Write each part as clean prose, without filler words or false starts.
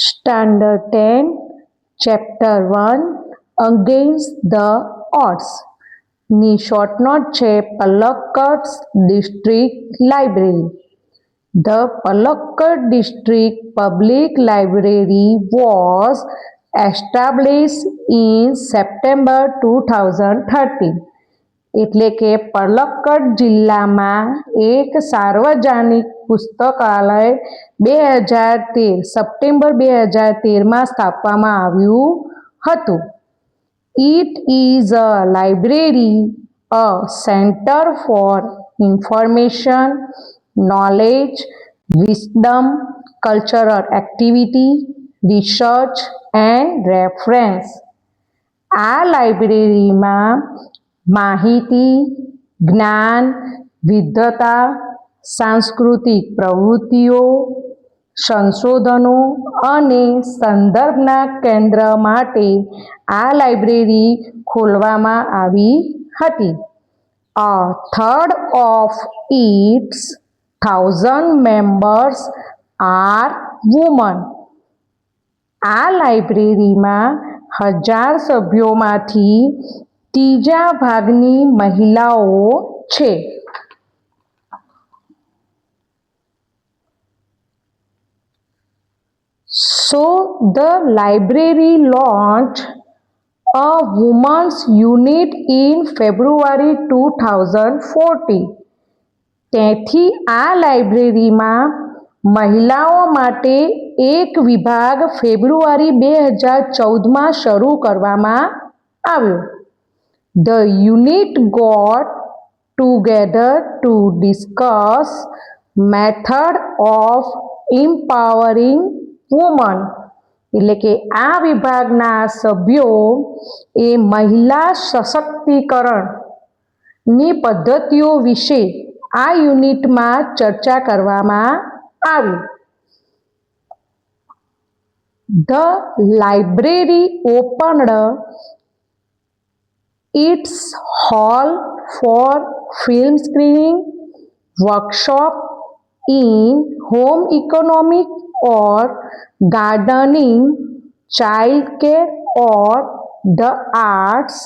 Standard 10, Chapter 1, Against the Odds. ની short note છે Palakkad district library. The Palakkad District Public Library was established in September 2013. એટલે કે પલક્કડ જિલ્લામાં એક સાર્વજનિક પુસ્તકાલય 2013 સપ્ટેમ્બર 2013માં સ્થાપવામાં આવ્યું હતું. It is a library, a center for information, knowledge, wisdom, cultural activity, research and reference. આ લાઇબ્રેરીમાં માહિતી, જ્ઞાન, વિદ્વતા, સાંસ્કૃતિક પ્રવૃત્તિઓ, સંશોધનો અને સંદર્ભના કેન્દ્ર માટે આ લાઇબ્રેરી ખોલવામાં આવી હતી. A third of its 1,000 members are women. આ લાઇબ્રેરીમાં 1000 સભ્યોમાંથી ત્રીજા ભાગની મહિલાઓ છે. So the library launched a women's unit in February 2014. તેથી આ લાઇબ્રેરીમાં મહિલાઓ માટે એક વિભાગ ફેબ્રુઆરી 2014માં શરૂ કરવામાં આવ્યો. The unit got together to discuss method of empowering women. એટલે કે આ વિભાગના સભ્યો એ મહિલા સશક્તિકરણની પદ્ધતિઓ વિશે આ યુનિટમાં ચર્ચા કરવામાં આવી. The library opened its hall for film screening, workshop in home economics or gardening, child care or the arts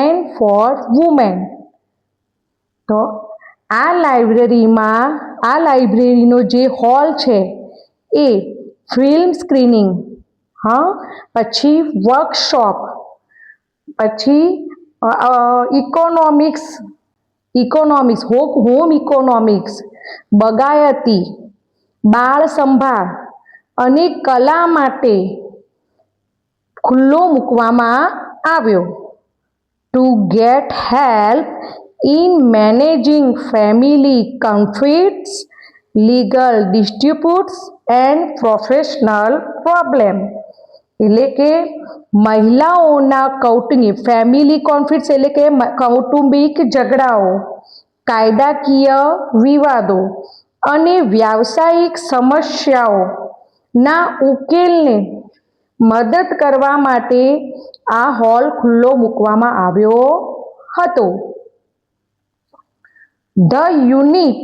and for women. તો આ લાઇબ્રેરીનો જે હોલ છે એ ફિલ્મ સ્ક્રીનિંગ, પછી વર્કશોપ, પછી ઇકોનોમિક્સ હોમ ઇકોનોમિક્સ, બગાયતી, બાળ સંભાળ અને કલા માટે ખુલ્લો મૂકવામાં આવ્યો. Two gate help in managing family conflicts, legal disputes and professional problem. એટલે કે મહિલાઓના ફેમિલી કોન્ફ્લિક્ટ્સ એટલે કે કૌટુંબિક ઝઘડાઓ, કાયદાકીય વિવાદો અને વ્યાવસાયિક સમસ્યાઓના ઉકેલને મદદ કરવા માટે આ હોલ ખુલ્લો મૂકવામાં આવ્યો હતો. The unit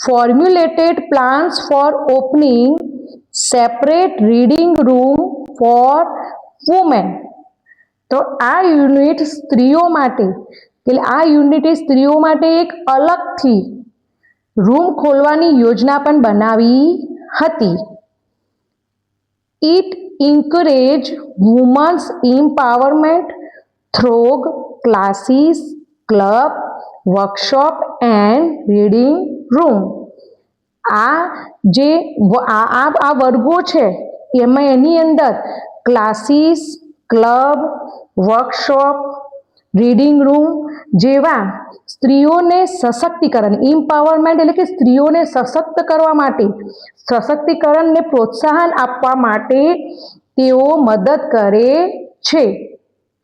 formulated plans for opening separate reading room for women. તો આ યુનિટ સ્ત્રીઓ માટે એક અલગથી રૂમ ખોલવાની યોજના પણ બનાવી હતી. It encouraged women's empowerment through classes, club, workshop and reading room. આ વર્ગો છે એની અંદર classes, club, workshop, reading room જેવા સ્ત્રીઓને સશક્તિકરણ, એમ્પાવરમેન્ટ એટલે કે સ્ત્રીઓને સશક્ત કરવા માટે, સશક્તિકરણને પ્રોત્સાહન આપવા માટે તેઓ મદદ કરે છે.